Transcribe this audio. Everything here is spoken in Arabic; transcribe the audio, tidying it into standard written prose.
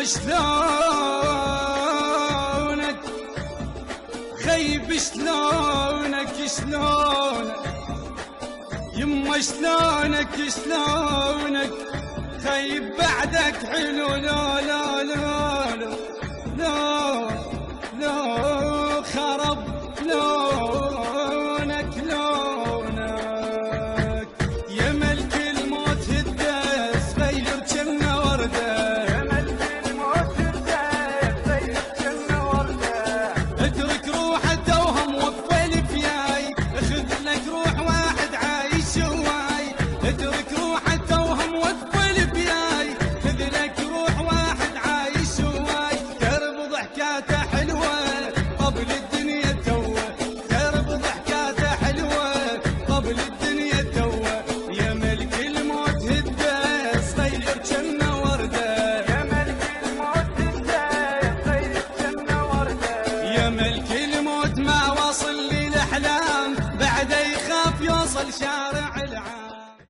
شلونك خيب شلونك يما شلونك خيب بعدك حلو لا لا لا لا لا خرب لونك يا ملك الموت هدى صغير جنة وردة يا ملك الموت هدى صغير جنة وردة اترك روح التوهم وقفل فياي اخذ لك روح واحد عايش هواي اترك روح التوهم وقفل فياي خذ لك روح واحد عايش هواي درب ضحكاته حلوة قبل الدنيا توه درب ضحكاته حلوة قبل الدنيا توه يا ملك الموت هدى صغير جنة وردة يا ملك الموت هدى صغير جنة وردة يا ملك الموت ما وصل للأحلام بعده يخاف يوصل شارع